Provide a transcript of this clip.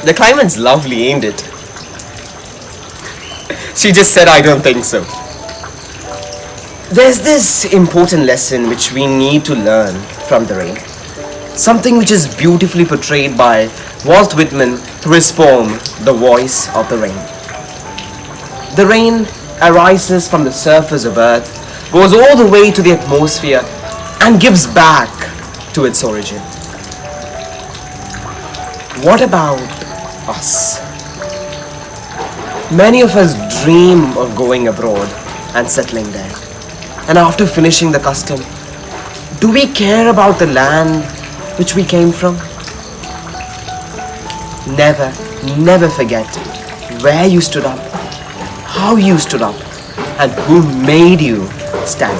The climate's lovely, ain't it? She just said, I don't think so. There's this important lesson which we need to learn from the rain. Something which is beautifully portrayed by Walt Whitman through his poem, The Voice of the Rain. The rain arises from the surface of earth, goes all the way to the atmosphere, and gives back to its origin. What about us? Many of us dream of going abroad and settling there. And after finishing the custom, do we care about the land which we came from? Never, never forget where you stood up, how you stood up, and who made you stand up.